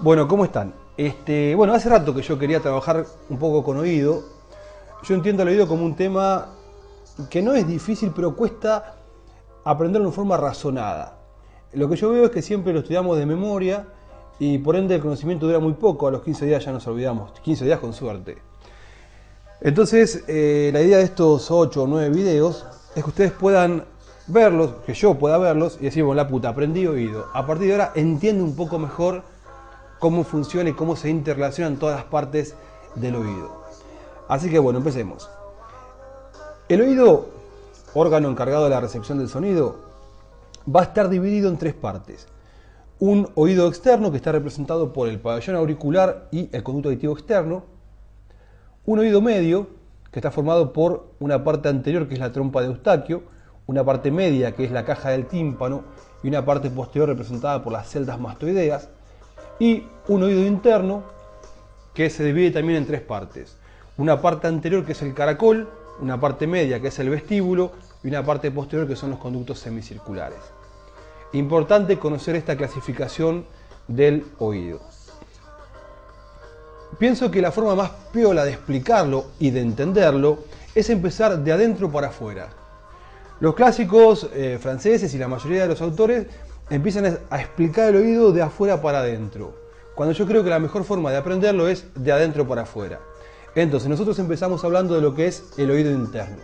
Bueno, ¿cómo están? Bueno, hace rato que yo quería trabajar un poco con oído. Yo entiendo el oído como un tema que no es difícil, pero cuesta aprenderlo en forma razonada. Lo que yo veo es que siempre lo estudiamos de memoria y por ende el conocimiento dura muy poco. A los 15 días ya nos olvidamos, 15 días con suerte. Entonces, la idea de estos 8 o 9 videos es que ustedes puedan verlos, que yo pueda verlos y decir, bueno, la puta, aprendí oído. A partir de ahora entiendo un poco mejor cómo funciona y cómo se interrelacionan todas las partes del oído. Así que bueno, empecemos. El oído, órgano encargado de la recepción del sonido, va a estar dividido en tres partes. Un oído externo que está representado por el pabellón auricular y el conducto auditivo externo. Un oído medio que está formado por una parte anterior que es la trompa de Eustaquio, una parte media que es la caja del tímpano y una parte posterior representada por las celdas mastoideas. Y un oído interno que se divide también en tres partes. Una parte anterior que es el caracol, una parte media que es el vestíbulo y una parte posterior que son los conductos semicirculares. Importante conocer esta clasificación del oído. Pienso que la forma más piola de explicarlo y de entenderlo es empezar de adentro para afuera. Los clásicos franceses y la mayoría de los autores empiezan a explicar el oído de afuera para adentro, cuando yo creo que la mejor forma de aprenderlo es de adentro para afuera. Entonces nosotros empezamos hablando de lo que es el oído interno.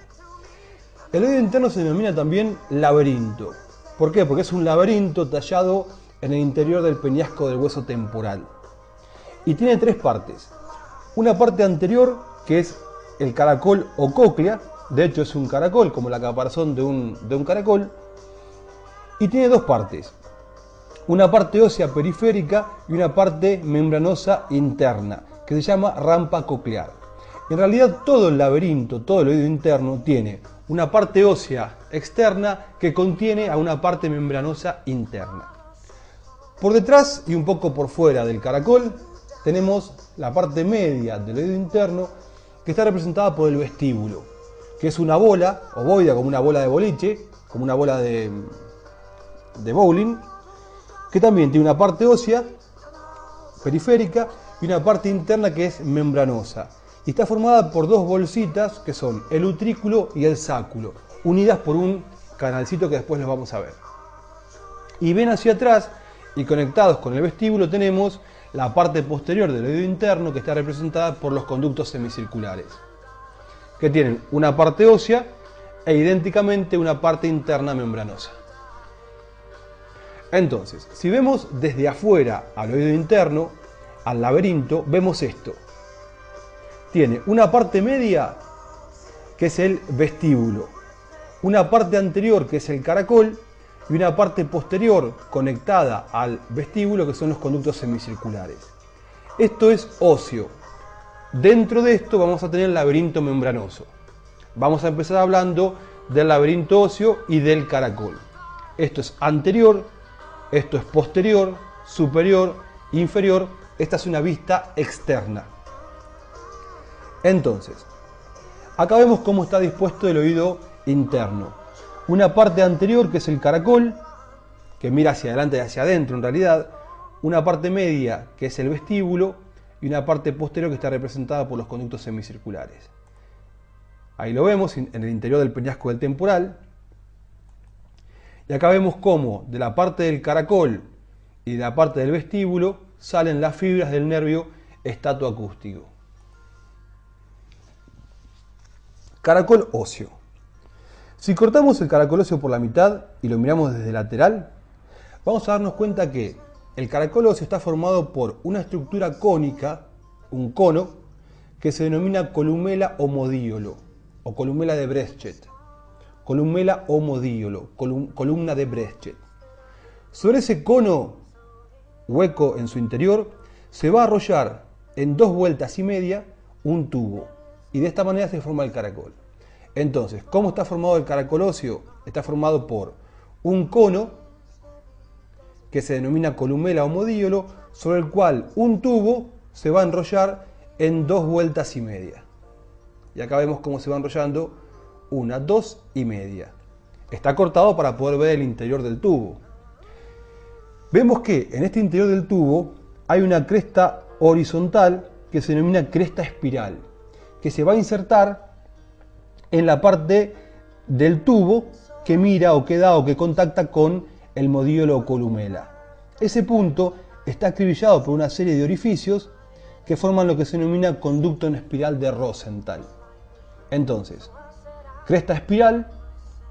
El oído interno se denomina también laberinto. ¿Por qué? Porque es un laberinto tallado en el interior del peñasco del hueso temporal. Y tiene tres partes. Una parte anterior, que es el caracol o cóclea, de hecho es un caracol, como la caparazón de un caracol, y tiene dos partes. Una parte ósea periférica y una parte membranosa interna, que se llama rampa coclear. En realidad todo el laberinto, todo el oído interno tiene una parte ósea externa que contiene a una parte membranosa interna. Por detrás y un poco por fuera del caracol tenemos la parte media del oído interno que está representada por el vestíbulo, que es una bola ovoide, como una bola de boliche, como una bola de bowling, que también tiene una parte ósea periférica y una parte interna que es membranosa. Y está formada por dos bolsitas que son el utrículo y el sáculo, unidas por un canalcito que después los vamos a ver. Y ven hacia atrás y conectados con el vestíbulo tenemos la parte posterior del oído interno que está representada por los conductos semicirculares, que tienen una parte ósea e idénticamente una parte interna membranosa. Entonces, si vemos desde afuera al oído interno, al laberinto, vemos esto. Tiene una parte media que es el vestíbulo, una parte anterior que es el caracol y una parte posterior conectada al vestíbulo que son los conductos semicirculares. Esto es óseo. Dentro de esto vamos a tener el laberinto membranoso. Vamos a empezar hablando del laberinto óseo y del caracol. Esto es anterior, esto es posterior, superior, inferior. Esta es una vista externa. Entonces, acá vemos cómo está dispuesto el oído interno. Una parte anterior que es el caracol, que mira hacia adelante y hacia adentro en realidad. Una parte media que es el vestíbulo y una parte posterior que está representada por los conductos semicirculares. Ahí lo vemos en el interior del peñasco del temporal. Y acá vemos cómo de la parte del caracol y de la parte del vestíbulo salen las fibras del nervio estatoacústico. Caracol óseo. Si cortamos el caracol óseo por la mitad y lo miramos desde lateral, vamos a darnos cuenta que el caracol óseo está formado por una estructura cónica, un cono, que se denomina columela homodíolo o columela de Breschet. Columela homodíolo, columna de Breschet. Sobre ese cono hueco en su interior se va a arrollar en 2 vueltas y media un tubo y de esta manera se forma el caracol. Entonces, ¿cómo está formado el caracol óseo? Está formado por un cono que se denomina columela homodíolo, sobre el cual un tubo se va a enrollar en 2 vueltas y media. Y acá vemos cómo se va enrollando 1, 2 y media. Está cortado para poder ver el interior del tubo. Vemos que en este interior del tubo hay una cresta horizontal que se denomina cresta espiral, que se va a insertar en la parte del tubo que mira o que da o que contacta con el modíolo o columela. Ese punto está acribillado por una serie de orificios que forman lo que se denomina conducto en espiral de Rosenthal. Entonces, cresta espiral,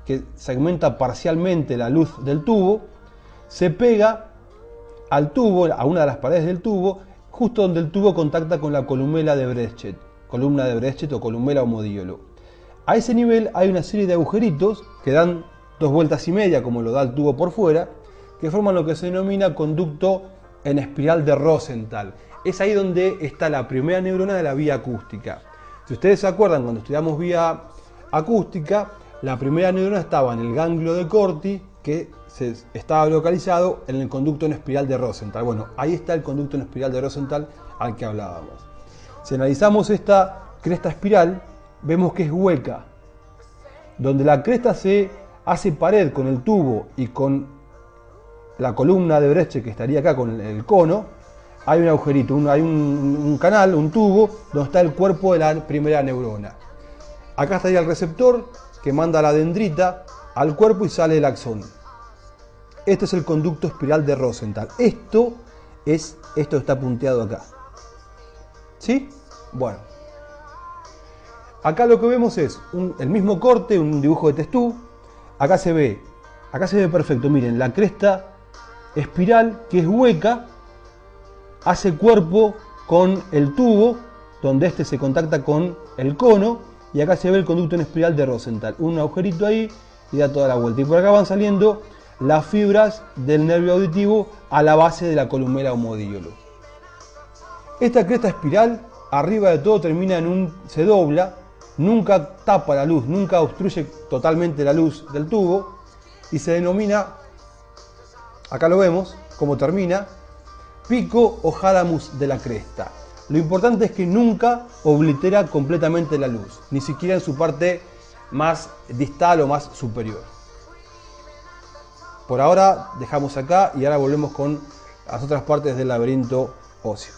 que segmenta parcialmente la luz del tubo, se pega al tubo, a una de las paredes del tubo, justo donde el tubo contacta con la columela de Breschet, columna de Breschet o columela o modíolo. A ese nivel hay una serie de agujeritos que dan 2 vueltas y media, como lo da el tubo por fuera, que forman lo que se denomina conducto en espiral de Rosenthal. Es ahí donde está la primera neurona de la vía acústica. Si ustedes se acuerdan, cuando estudiamos vía acústica, la primera neurona estaba en el ganglio de Corti, que estaba localizado en el conducto en espiral de Rosenthal. Bueno, ahí está el conducto en espiral de Rosenthal al que hablábamos. Si analizamos esta cresta espiral, vemos que es hueca, donde la cresta se hace pared con el tubo y con la columna de Breschet, que estaría acá con el cono. Hay un agujerito, hay un canal, un tubo, donde está el cuerpo de la primera neurona. Acá estaría el receptor que manda la dendrita al cuerpo y sale el axón. Este es el conducto espiral de Rosenthal. Esto está punteado acá. ¿Sí? Bueno. Acá lo que vemos es el mismo corte, un dibujo de testú. Acá se ve perfecto. Miren, la cresta espiral, que es hueca, hace cuerpo con el tubo, donde este se contacta con el cono, y acá se ve el conducto en espiral de Rosenthal. Un agujerito ahí y da toda la vuelta. Y por acá van saliendo las fibras del nervio auditivo a la base de la columela o modíolo. Esta cresta espiral, arriba de todo, termina se dobla, nunca tapa la luz, nunca obstruye totalmente la luz del tubo, y se denomina, acá lo vemos, cómo termina, pico o jálamus de la cresta. Lo importante es que nunca oblitera completamente la luz, ni siquiera en su parte más distal o más superior. Por ahora dejamos acá y ahora volvemos con las otras partes del laberinto óseo.